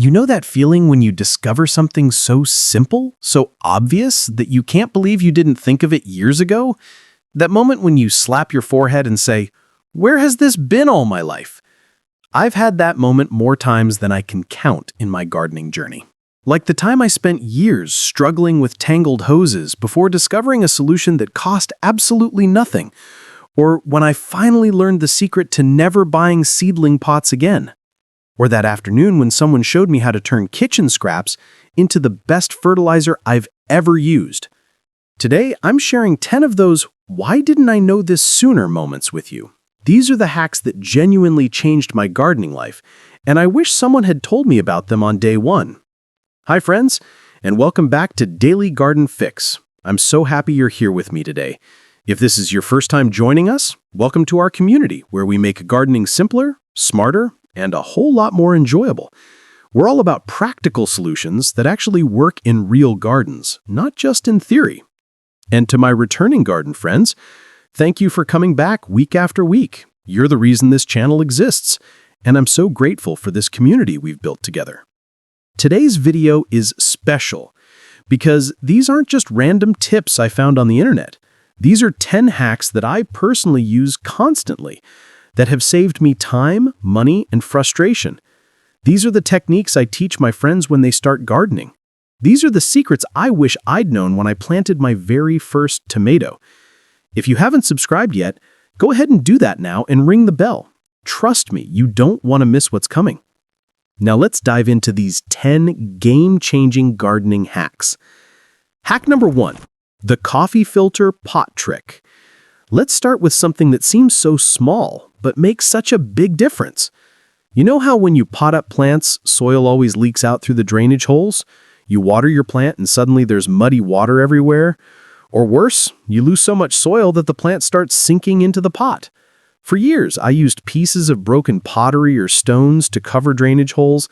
You know that feeling when you discover something so simple, so obvious, that you can't believe you didn't think of it years ago? That moment when you slap your forehead and say, "Where has this been all my life?" I've had that moment more times than I can count in my gardening journey. Like the time I spent years struggling with tangled hoses before discovering a solution that cost absolutely nothing, or when I finally learned the secret to never buying seedling pots again. Or that afternoon when someone showed me how to turn kitchen scraps into the best fertilizer I've ever used. Today, I'm sharing 10 of those "why didn't I know this sooner" moments with you. These are the hacks that genuinely changed my gardening life, and I wish someone had told me about them on day one. Hi friends, and welcome back to Daily Garden Fix. I'm so happy you're here with me today. If this is your first time joining us, welcome to our community where we make gardening simpler, smarter, and a whole lot more enjoyable. We're all about practical solutions that actually work in real gardens, not just in theory. And to my returning garden friends, thank you for coming back week after week. You're the reason this channel exists, and I'm so grateful for this community we've built together. Today's video is special because these aren't just random tips I found on the internet. These are 10 hacks that I personally use constantly that have saved me time, money, and frustration. These are the techniques I teach my friends when they start gardening. These are the secrets I wish I'd known when I planted my very first tomato. If you haven't subscribed yet, go ahead and do that now and ring the bell. Trust me, you don't want to miss what's coming. Now let's dive into these 10 game-changing gardening hacks. Hack number 1, the coffee filter pot trick. Let's start with something that seems so small, but makes such a big difference. You know how when you pot up plants, soil always leaks out through the drainage holes? You water your plant and suddenly there's muddy water everywhere? Or worse, you lose so much soil that the plant starts sinking into the pot. For years, I used pieces of broken pottery or stones to cover drainage holes,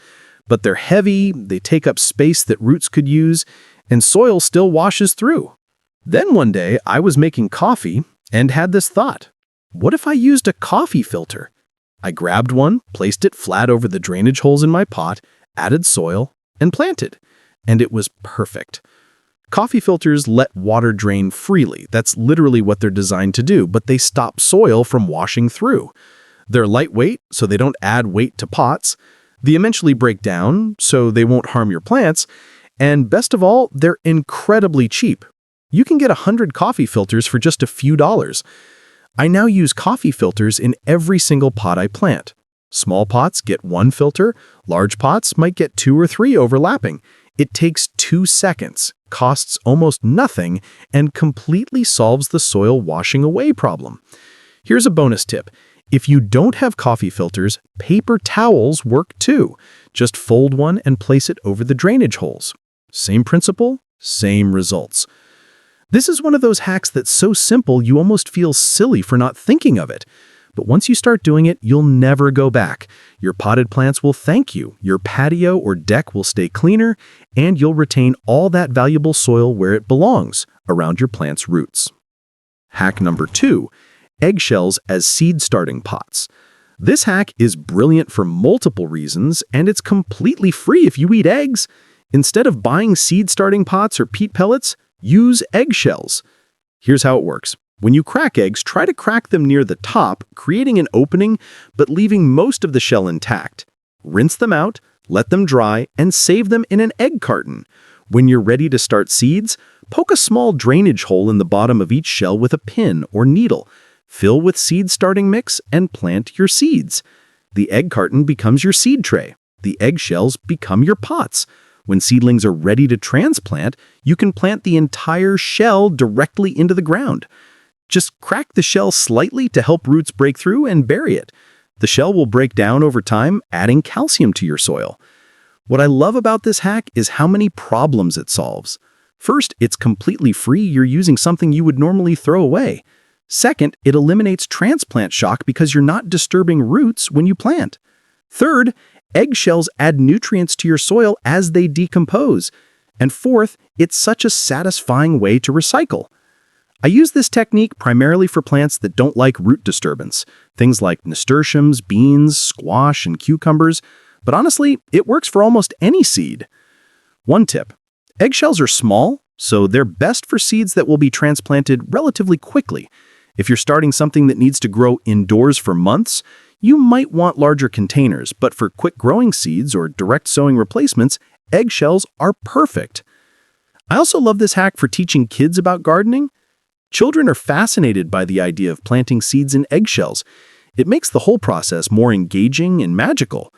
but they're heavy, they take up space that roots could use, and soil still washes through. Then one day, I was making coffee and had this thought. What if I used a coffee filter? I grabbed one, placed it flat over the drainage holes in my pot, added soil, and planted. And it was perfect. Coffee filters let water drain freely. That's literally what they're designed to do, but they stop soil from washing through. They're lightweight, so they don't add weight to pots. They eventually break down, so they won't harm your plants. And best of all, they're incredibly cheap. You can get 100 coffee filters for just a few dollars. I now use coffee filters in every single pot I plant. Small pots get 1 filter, large pots might get 2 or 3 overlapping. It takes 2 seconds, costs almost nothing, and completely solves the soil washing away problem. Here's a bonus tip. If you don't have coffee filters, paper towels work too. Just fold one and place it over the drainage holes. Same principle, same results. This is one of those hacks that's so simple you almost feel silly for not thinking of it. But once you start doing it, you'll never go back. Your potted plants will thank you, your patio or deck will stay cleaner, and you'll retain all that valuable soil where it belongs, around your plant's roots. Hack number 2, eggshells as seed starting pots. This hack is brilliant for multiple reasons, and it's completely free if you eat eggs. Instead of buying seed starting pots or peat pellets, use eggshells. Here's how it works. When you crack eggs, try to crack them near the top, creating an opening, but leaving most of the shell intact. Rinse them out, let them dry, and save them in an egg carton. When you're ready to start seeds, poke a small drainage hole in the bottom of each shell with a pin or needle. Fill with seed starting mix and plant your seeds. The egg carton becomes your seed tray. The eggshells become your pots. When seedlings are ready to transplant, you can plant the entire shell directly into the ground. Just crack the shell slightly to help roots break through and bury it. The shell will break down over time, adding calcium to your soil. What I love about this hack is how many problems it solves. First, it's completely free. You're using something you would normally throw away. Second, it eliminates transplant shock because you're not disturbing roots when you plant. Third, eggshells add nutrients to your soil as they decompose. And fourth, it's such a satisfying way to recycle. I use this technique primarily for plants that don't like root disturbance, things like nasturtiums, beans, squash, and cucumbers. But honestly, it works for almost any seed. One tip: eggshells are small, so they're best for seeds that will be transplanted relatively quickly. If you're starting something that needs to grow indoors for months, you might want larger containers, but for quick-growing seeds or direct sowing replacements, eggshells are perfect. I also love this hack for teaching kids about gardening. Children are fascinated by the idea of planting seeds in eggshells. It makes the whole process more engaging and magical.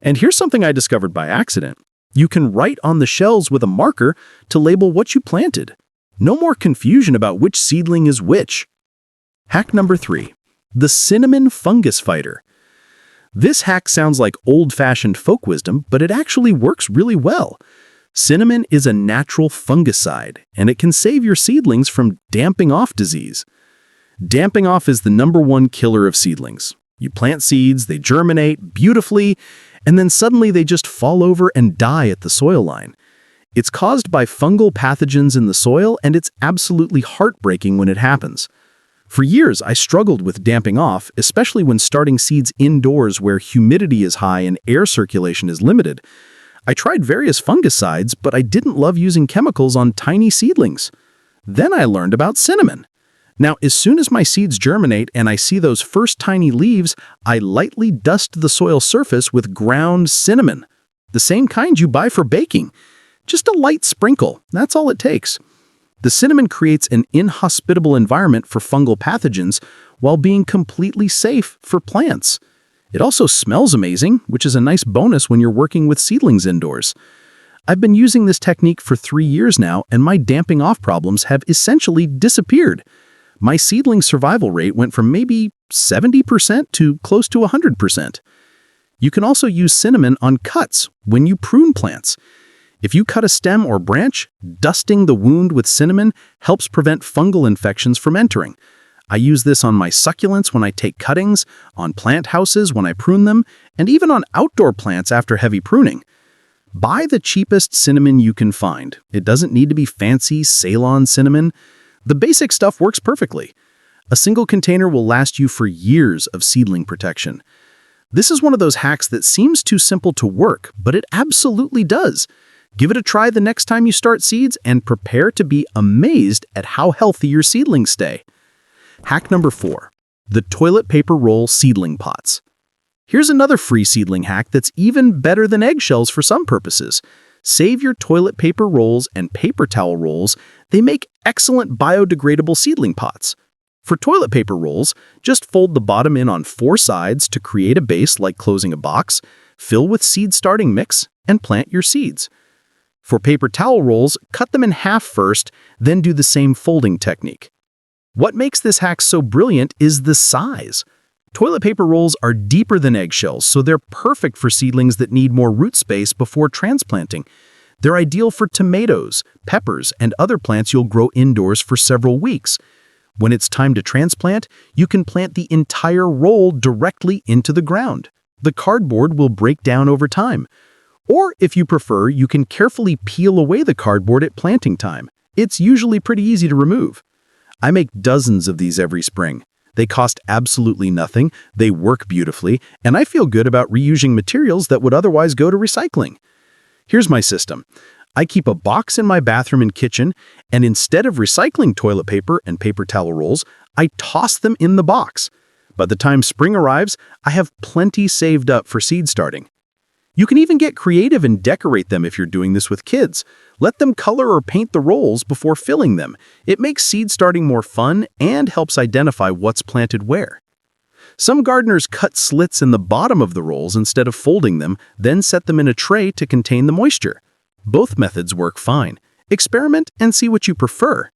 And here's something I discovered by accident. You can write on the shells with a marker to label what you planted. No more confusion about which seedling is which. Hack number 3. The cinnamon fungus fighter. This hack sounds like old-fashioned folk wisdom, but it actually works really well. Cinnamon is a natural fungicide, and it can save your seedlings from damping off disease. Damping off is the #1 killer of seedlings. You plant seeds, they germinate beautifully, and then suddenly they just fall over and die at the soil line. It's caused by fungal pathogens in the soil, and it's absolutely heartbreaking when it happens. For years, I struggled with damping off, especially when starting seeds indoors where humidity is high and air circulation is limited. I tried various fungicides, but I didn't love using chemicals on tiny seedlings. Then I learned about cinnamon. Now, as soon as my seeds germinate and I see those first tiny leaves, I lightly dust the soil surface with ground cinnamon, the same kind you buy for baking. Just a light sprinkle, that's all it takes. The cinnamon creates an inhospitable environment for fungal pathogens while being completely safe for plants. It also smells amazing, which is a nice bonus when you're working with seedlings indoors. I've been using this technique for 3 years now, and my damping off problems have essentially disappeared. My seedling survival rate went from maybe 70% to close to 100%. You can also use cinnamon on cuts when you prune plants. If you cut a stem or branch, dusting the wound with cinnamon helps prevent fungal infections from entering. I use this on my succulents when I take cuttings, on plant houses when I prune them, and even on outdoor plants after heavy pruning. Buy the cheapest cinnamon you can find. It doesn't need to be fancy Ceylon cinnamon. The basic stuff works perfectly. A single container will last you for years of seedling protection. This is one of those hacks that seems too simple to work, but it absolutely does. Give it a try the next time you start seeds and prepare to be amazed at how healthy your seedlings stay. Hack number 4. The toilet paper roll seedling pots. Here's another free seedling hack that's even better than eggshells for some purposes. Save your toilet paper rolls and paper towel rolls. They make excellent biodegradable seedling pots. For toilet paper rolls, just fold the bottom in on 4 sides to create a base like closing a box, fill with seed starting mix, and plant your seeds. For paper towel rolls, cut them in half first, then do the same folding technique. What makes this hack so brilliant is the size. Toilet paper rolls are deeper than eggshells, so they're perfect for seedlings that need more root space before transplanting. They're ideal for tomatoes, peppers, and other plants you'll grow indoors for several weeks. When it's time to transplant, you can plant the entire roll directly into the ground. The cardboard will break down over time. Or, if you prefer, you can carefully peel away the cardboard at planting time. It's usually pretty easy to remove. I make dozens of these every spring. They cost absolutely nothing, they work beautifully, and I feel good about reusing materials that would otherwise go to recycling. Here's my system. I keep a box in my bathroom and kitchen, and instead of recycling toilet paper and paper towel rolls, I toss them in the box. By the time spring arrives, I have plenty saved up for seed starting. You can even get creative and decorate them if you're doing this with kids. Let them color or paint the rolls before filling them. It makes seed starting more fun and helps identify what's planted where. Some gardeners cut slits in the bottom of the rolls instead of folding them, then set them in a tray to contain the moisture. Both methods work fine. Experiment and see what you prefer.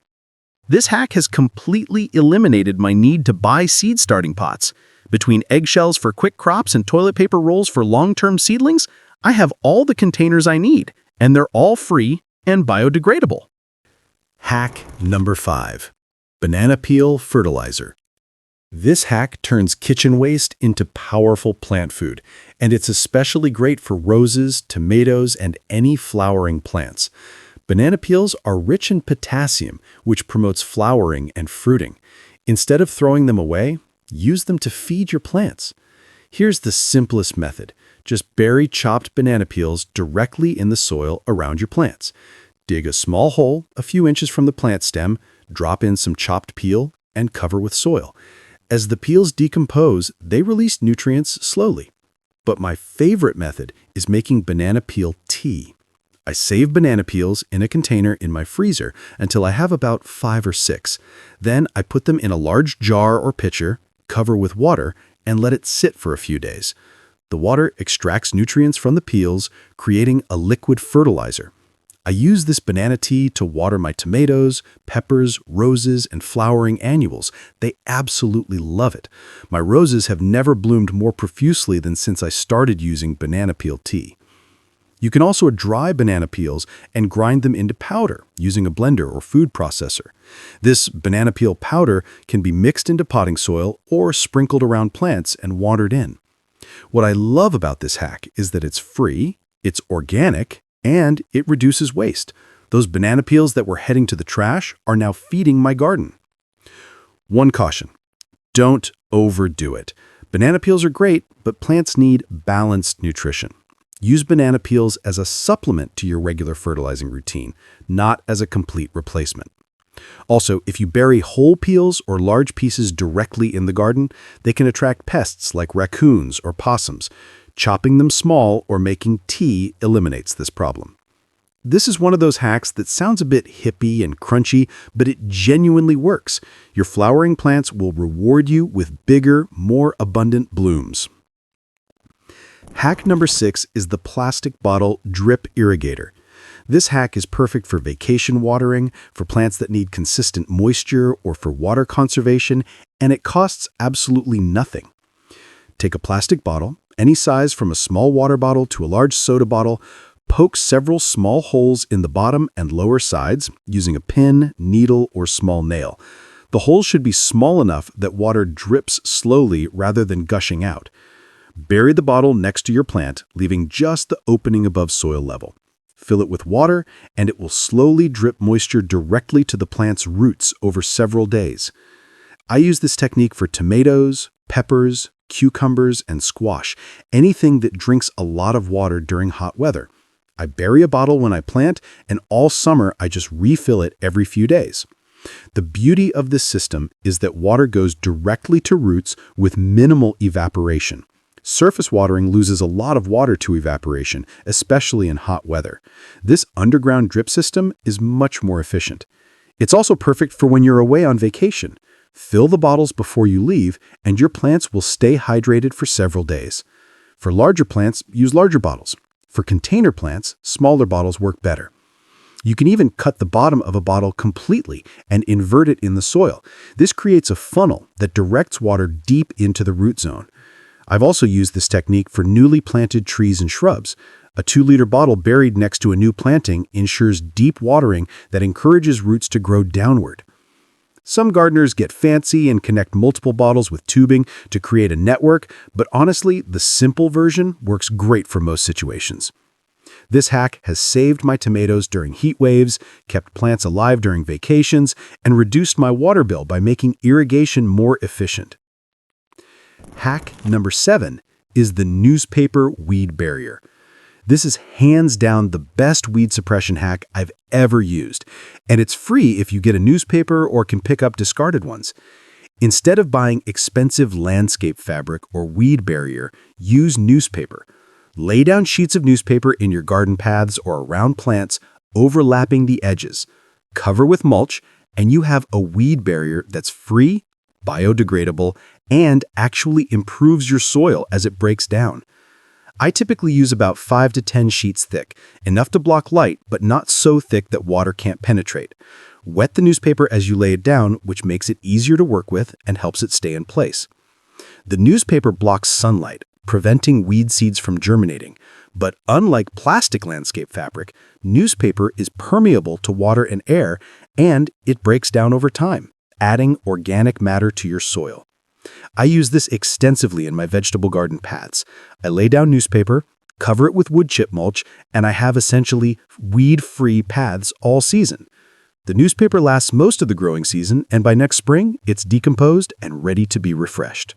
This hack has completely eliminated my need to buy seed starting pots. Between eggshells for quick crops and toilet paper rolls for long-term seedlings, I have all the containers I need, and they're all free and biodegradable. Hack number 5. Banana peel fertilizer. This hack turns kitchen waste into powerful plant food, and it's especially great for roses, tomatoes, and any flowering plants. Banana peels are rich in potassium, which promotes flowering and fruiting. Instead of throwing them away, use them to feed your plants. Here's the simplest method. Just bury chopped banana peels directly in the soil around your plants. Dig a small hole a few inches from the plant stem, drop in some chopped peel, and cover with soil. As the peels decompose, they release nutrients slowly. But my favorite method is making banana peel tea. I save banana peels in a container in my freezer until I have about 5 or 6. Then I put them in a large jar or pitcher, cover with water, and let it sit for a few days. The water extracts nutrients from the peels, creating a liquid fertilizer. I use this banana tea to water my tomatoes, peppers, roses, and flowering annuals. They absolutely love it. My roses have never bloomed more profusely than since I started using banana peel tea. You can also dry banana peels and grind them into powder using a blender or food processor. This banana peel powder can be mixed into potting soil or sprinkled around plants and watered in. What I love about this hack is that it's free, it's organic, and it reduces waste. Those banana peels that were heading to the trash are now feeding my garden. One caution: don't overdo it. Banana peels are great, but plants need balanced nutrition. Use banana peels as a supplement to your regular fertilizing routine, not as a complete replacement. Also, if you bury whole peels or large pieces directly in the garden, they can attract pests like raccoons or possums. Chopping them small or making tea eliminates this problem. This is one of those hacks that sounds a bit hippie and crunchy, but it genuinely works. Your flowering plants will reward you with bigger, more abundant blooms. Hack number 6 is the plastic bottle drip irrigator. This hack is perfect for vacation watering, for plants that need consistent moisture, or for water conservation, and it costs absolutely nothing. Take a plastic bottle, any size from a small water bottle to a large soda bottle, poke several small holes in the bottom and lower sides using a pin, needle, or small nail. The holes should be small enough that water drips slowly rather than gushing out. Bury the bottle next to your plant, leaving just the opening above soil level. Fill it with water, and it will slowly drip moisture directly to the plant's roots over several days. I use this technique for tomatoes, peppers, cucumbers, and squash, anything that drinks a lot of water during hot weather. I bury a bottle when I plant, and all summer I just refill it every few days. The beauty of this system is that water goes directly to roots with minimal evaporation. Surface watering loses a lot of water to evaporation, especially in hot weather. This underground drip system is much more efficient. It's also perfect for when you're away on vacation. Fill the bottles before you leave, and your plants will stay hydrated for several days. For larger plants, use larger bottles. For container plants, smaller bottles work better. You can even cut the bottom of a bottle completely and invert it in the soil. This creates a funnel that directs water deep into the root zone. I've also used this technique for newly planted trees and shrubs. A 2-liter bottle buried next to a new planting ensures deep watering that encourages roots to grow downward. Some gardeners get fancy and connect multiple bottles with tubing to create a network, but honestly, the simple version works great for most situations. This hack has saved my tomatoes during heat waves, kept plants alive during vacations, and reduced my water bill by making irrigation more efficient. Hack number 7 is the newspaper weed barrier. This is hands down the best weed suppression hack I've ever used, and it's free if you get a newspaper or can pick up discarded ones. Instead of buying expensive landscape fabric or weed barrier, use newspaper. Lay down sheets of newspaper in your garden paths or around plants, overlapping the edges. Cover with mulch, and you have a weed barrier that's free, biodegradable, and actually improves your soil as it breaks down. I typically use about 5 to 10 sheets thick, enough to block light, but not so thick that water can't penetrate. Wet the newspaper as you lay it down, which makes it easier to work with and helps it stay in place. The newspaper blocks sunlight, preventing weed seeds from germinating. But unlike plastic landscape fabric, newspaper is permeable to water and air, and it breaks down over time, adding organic matter to your soil. I use this extensively in my vegetable garden paths. I lay down newspaper, cover it with wood chip mulch, and I have essentially weed-free paths all season. The newspaper lasts most of the growing season, and by next spring, it's decomposed and ready to be refreshed.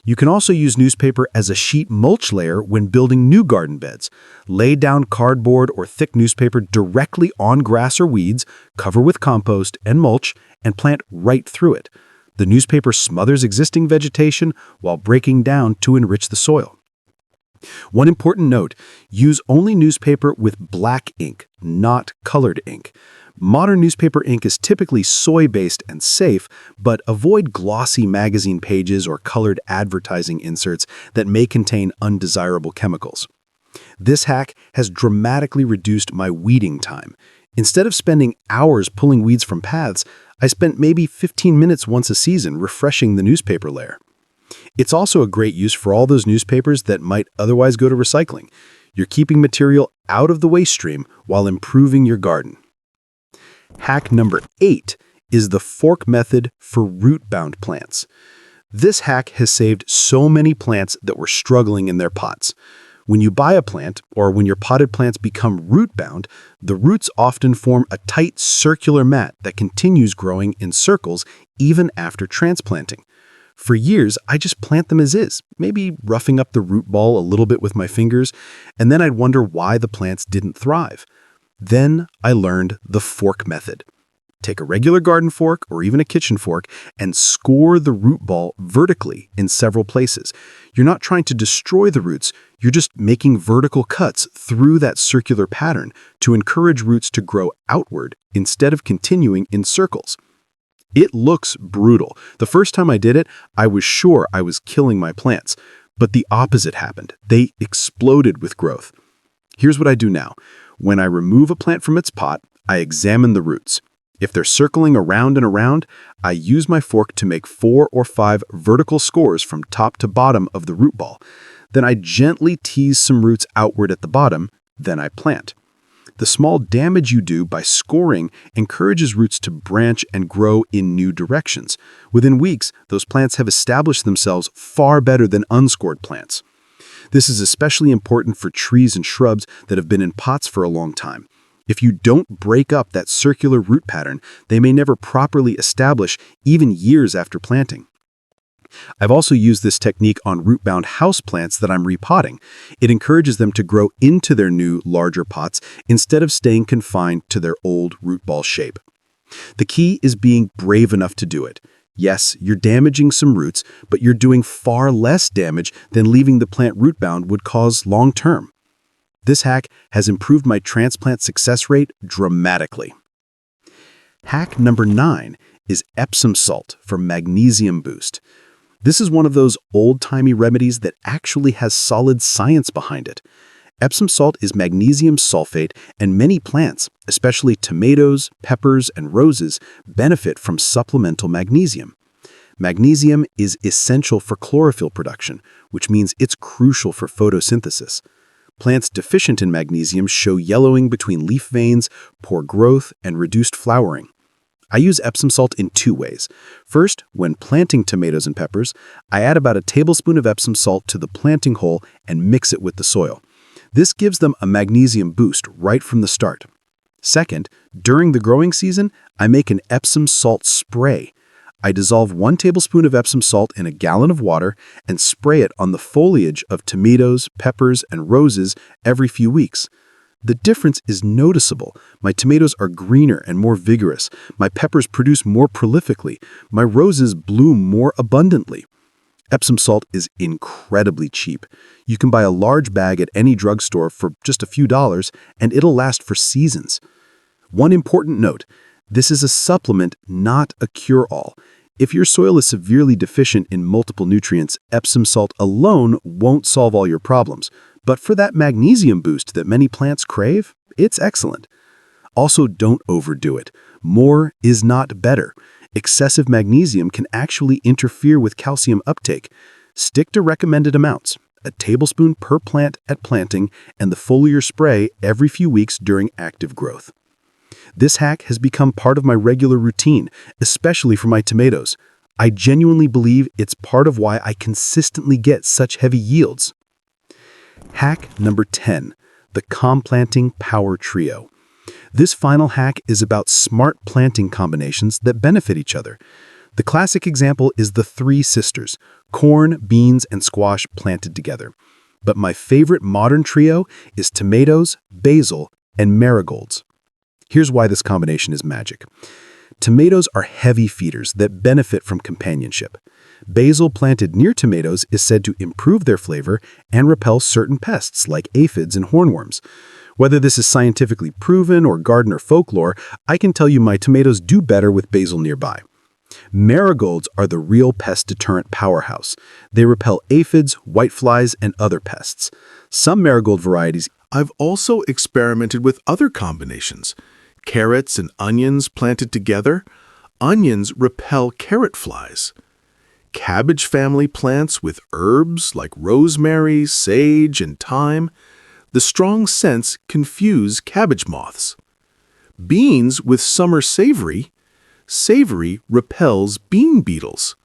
You can also use newspaper as a sheet mulch layer when building new garden beds. Lay down cardboard or thick newspaper directly on grass or weeds, cover with compost and mulch, and plant right through it. The newspaper smothers existing vegetation while breaking down to enrich the soil. One important note, use only newspaper with black ink, not colored ink. Modern newspaper ink is typically soy-based and safe, but avoid glossy magazine pages or colored advertising inserts that may contain undesirable chemicals. This hack has dramatically reduced my weeding time. Instead of spending hours pulling weeds from paths, I spent maybe 15 minutes once a season refreshing the newspaper layer. It's also a great use for all those newspapers that might otherwise go to recycling. You're keeping material out of the waste stream while improving your garden. Hack number 8 is the fork method for root-bound plants. This hack has saved so many plants that were struggling in their pots. When you buy a plant, or when your potted plants become root-bound, the roots often form a tight circular mat that continues growing in circles even after transplanting. For years, I just plant them as is, maybe roughing up the root ball a little bit with my fingers, and then I'd wonder why the plants didn't thrive. Then I learned the fork method. Take a regular garden fork or even a kitchen fork and score the root ball vertically in several places. You're not trying to destroy the roots, you're just making vertical cuts through that circular pattern to encourage roots to grow outward instead of continuing in circles. It looks brutal. The first time I did it, I was sure I was killing my plants, but the opposite happened. They exploded with growth. Here's what I do now. When I remove a plant from its pot, I examine the roots. If they're circling around and around, I use my fork to make 4 or 5 vertical scores from top to bottom of the root ball. Then I gently tease some roots outward at the bottom, then I plant. The small damage you do by scoring encourages roots to branch and grow in new directions. Within weeks, those plants have established themselves far better than unscored plants. This is especially important for trees and shrubs that have been in pots for a long time. If you don't break up that circular root pattern, they may never properly establish even years after planting. I've also used this technique on root-bound houseplants that I'm repotting. It encourages them to grow into their new, larger pots instead of staying confined to their old root ball shape. The key is being brave enough to do it. Yes, you're damaging some roots, but you're doing far less damage than leaving the plant root-bound would cause long-term. This hack has improved my transplant success rate dramatically. Hack number 9 is Epsom salt for magnesium boost. This is one of those old-timey remedies that actually has solid science behind it. Epsom salt is magnesium sulfate, and many plants, especially tomatoes, peppers, and roses, benefit from supplemental magnesium. Magnesium is essential for chlorophyll production, which means it's crucial for photosynthesis. Plants deficient in magnesium show yellowing between leaf veins, poor growth, and reduced flowering. I use Epsom salt in 2 ways. First, when planting tomatoes and peppers, I add about a tablespoon of Epsom salt to the planting hole and mix it with the soil. This gives them a magnesium boost right from the start. Second, during the growing season, I make an Epsom salt spray. I dissolve 1 tablespoon of Epsom salt in a gallon of water and spray it on the foliage of tomatoes, peppers, and roses every few weeks. The difference is noticeable. My tomatoes are greener and more vigorous. My peppers produce more prolifically. My roses bloom more abundantly. Epsom salt is incredibly cheap. You can buy a large bag at any drugstore for just a few dollars, and it'll last for seasons. One important note, this is a supplement, not a cure-all. If your soil is severely deficient in multiple nutrients, Epsom salt alone won't solve all your problems. But for that magnesium boost that many plants crave, it's excellent. Also, don't overdo it. More is not better. Excessive magnesium can actually interfere with calcium uptake. Stick to recommended amounts, a tablespoon per plant at planting and the foliar spray every few weeks during active growth. This hack has become part of my regular routine, especially for my tomatoes. I genuinely believe it's part of why I consistently get such heavy yields. Hack number 10, the Complanting Power Trio. This final hack is about smart planting combinations that benefit each other. The classic example is the three sisters, corn, beans, and squash planted together. But my favorite modern trio is tomatoes, basil, and marigolds. Here's why this combination is magic. Tomatoes are heavy feeders that benefit from companionship. Basil planted near tomatoes is said to improve their flavor and repel certain pests like aphids and hornworms. Whether this is scientifically proven or gardener folklore, I can tell you my tomatoes do better with basil nearby. Marigolds are the real pest deterrent powerhouse. They repel aphids, whiteflies, and other pests. Some marigold varieties. I've also experimented with other combinations. Carrots and onions planted together. Onions repel carrot flies. Cabbage family plants with herbs like rosemary, sage, and thyme. The strong scents confuse cabbage moths. Beans with summer savory. Savory repels bean beetles.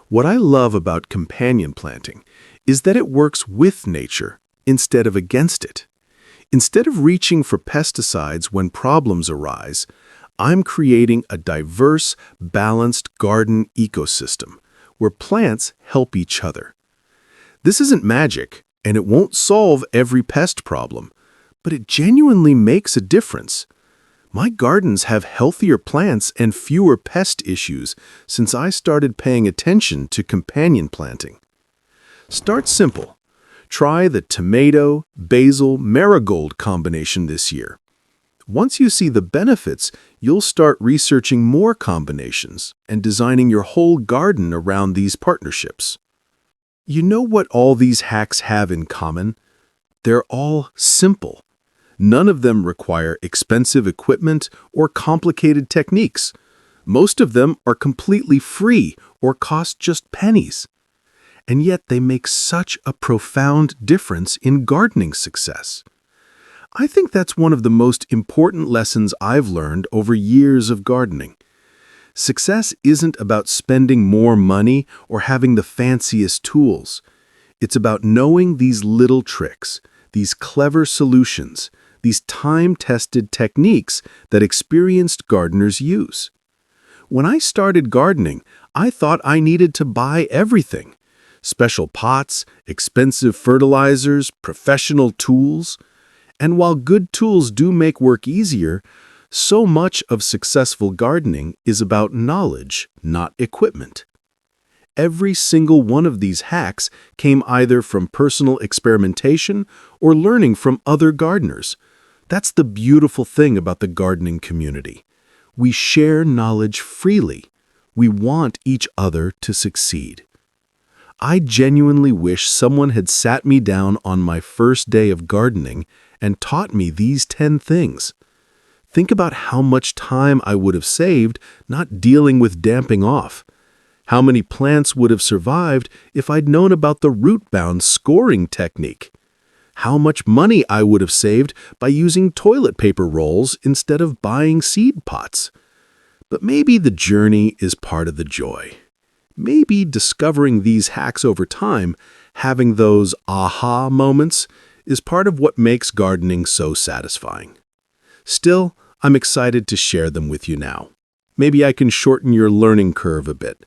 What I love about companion planting is that it works with nature instead of against it. Instead of reaching for pesticides when problems arise, I'm creating a diverse, balanced garden ecosystem where plants help each other. This isn't magic, and it won't solve every pest problem, but it genuinely makes a difference. My gardens have healthier plants and fewer pest issues since I started paying attention to companion planting. Start simple. Try the tomato, basil, marigold combination this year. Once you see the benefits, you'll start researching more combinations and designing your whole garden around these partnerships. You know what all these hacks have in common? They're all simple. None of them require expensive equipment or complicated techniques. Most of them are completely free or cost just pennies. And yet they make such a profound difference in gardening success. I think that's one of the most important lessons I've learned over years of gardening. Success isn't about spending more money or having the fanciest tools. It's about knowing these little tricks, these clever solutions, these time-tested techniques that experienced gardeners use. When I started gardening, I thought I needed to buy everything. Special pots, expensive fertilizers, professional tools. And while good tools do make work easier, so much of successful gardening is about knowledge, not equipment. Every single one of these hacks came either from personal experimentation or learning from other gardeners. That's the beautiful thing about the gardening community. We share knowledge freely. We want each other to succeed. I genuinely wish someone had sat me down on my first day of gardening and taught me these 10 things. Think about how much time I would have saved not dealing with damping off. How many plants would have survived if I'd known about the root-bound scoring technique? How much money I would have saved by using toilet paper rolls instead of buying seed pots. But maybe the journey is part of the joy. Maybe discovering these hacks over time, having those aha moments, is part of what makes gardening so satisfying. Still, I'm excited to share them with you now. Maybe I can shorten your learning curve a bit.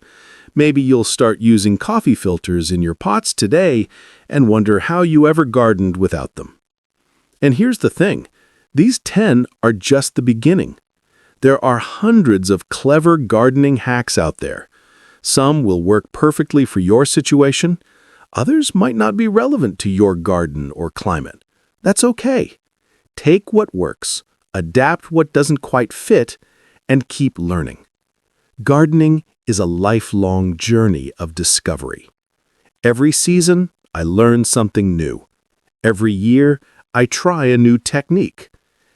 Maybe you'll start using coffee filters in your pots today and wonder how you ever gardened without them. And here's the thing, these 10 are just the beginning. There are hundreds of clever gardening hacks out there. Some will work perfectly for your situation. Others might not be relevant to your garden or climate. That's okay. Take what works, adapt what doesn't quite fit, and keep learning. Gardening is a lifelong journey of discovery. Every season, I learn something new. Every year, I try a new technique.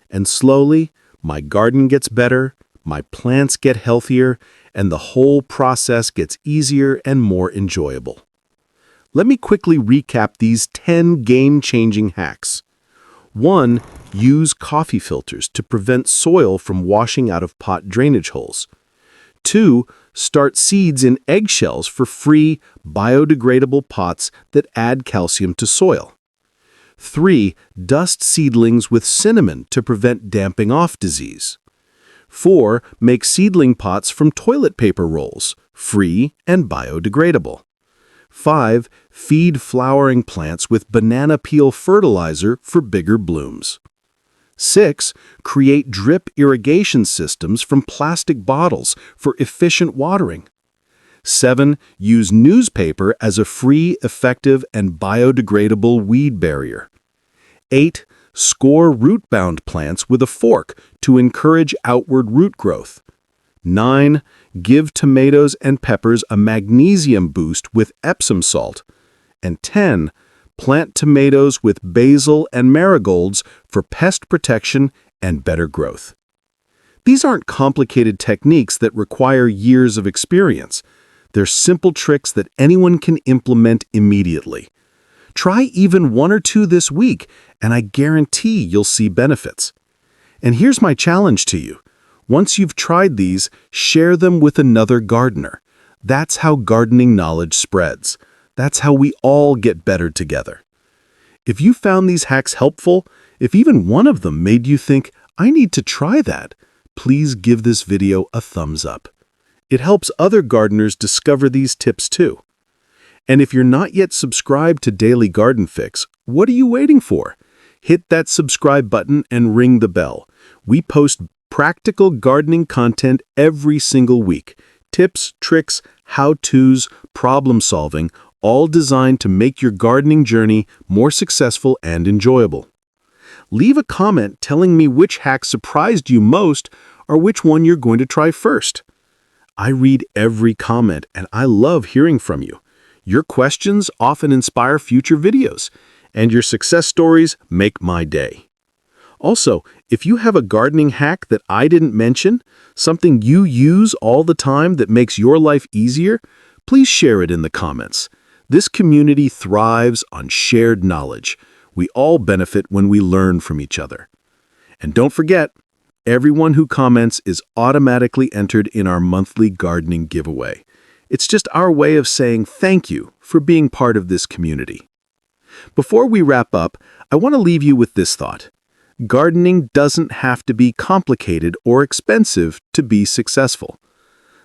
And slowly, my garden gets better, my plants get healthier, and the whole process gets easier and more enjoyable. Let me quickly recap these 10 game-changing hacks. 1. Use coffee filters to prevent soil from washing out of pot drainage holes. 2. Start seeds in eggshells for free, biodegradable pots that add calcium to soil. 3. Dust seedlings with cinnamon to prevent damping off disease. 4. Make seedling pots from toilet paper rolls, free and biodegradable. 5. Feed flowering plants with banana peel fertilizer for bigger blooms. 6. Create drip irrigation systems from plastic bottles for efficient watering. 7. Use newspaper as a free, effective, and biodegradable weed barrier. 8. Score root-bound plants with a fork to encourage outward root growth. 9. Give tomatoes and peppers a magnesium boost with Epsom salt. And 10. Plant tomatoes with basil and marigolds for pest protection and better growth. These aren't complicated techniques that require years of experience. They're simple tricks that anyone can implement immediately. Try even 1 or 2 this week, and I guarantee you'll see benefits. And here's my challenge to you. Once you've tried these, share them with another gardener. That's how gardening knowledge spreads. That's how we all get better together. If you found these hacks helpful, if even one of them made you think, I need to try that, please give this video a thumbs up. It helps other gardeners discover these tips too. And if you're not yet subscribed to Daily Garden Fix, what are you waiting for? Hit that subscribe button and ring the bell. We post practical gardening content every single week. Tips, tricks, how-tos, problem-solving, all designed to make your gardening journey more successful and enjoyable. Leave a comment telling me which hack surprised you most or which one you're going to try first. I read every comment and I love hearing from you. Your questions often inspire future videos, and your success stories make my day. Also, if you have a gardening hack that I didn't mention, something you use all the time that makes your life easier, please share it in the comments. This community thrives on shared knowledge. We all benefit when we learn from each other. And don't forget, everyone who comments is automatically entered in our monthly gardening giveaway. It's just our way of saying thank you for being part of this community. Before we wrap up, I want to leave you with this thought. Gardening doesn't have to be complicated or expensive to be successful.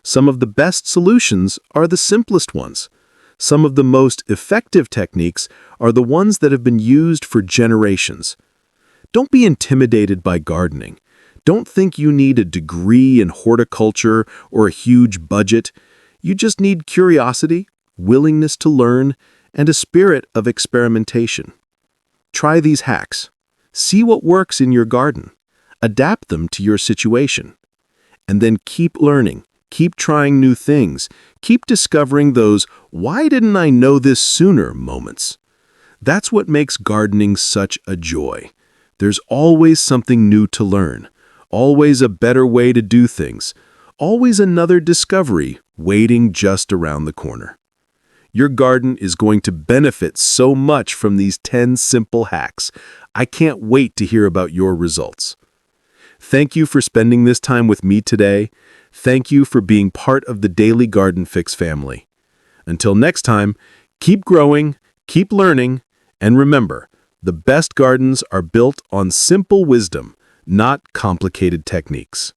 Some of the best solutions are the simplest ones. Some of the most effective techniques are the ones that have been used for generations. Don't be intimidated by gardening. Don't think you need a degree in horticulture or a huge budget. You just need curiosity, willingness to learn, and a spirit of experimentation. Try these hacks. See what works in your garden. Adapt them to your situation. And then keep learning. Keep trying new things. Keep discovering those "why didn't I know this sooner" moments. That's what makes gardening such a joy. There's always something new to learn. Always a better way to do things. Always another discovery waiting just around the corner. Your garden is going to benefit so much from these 10 simple hacks. I can't wait to hear about your results. Thank you for spending this time with me today. Thank you for being part of the Daily Garden Fix family. Until next time, keep growing, keep learning, and remember, the best gardens are built on simple wisdom, not complicated techniques.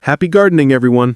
Happy gardening, everyone!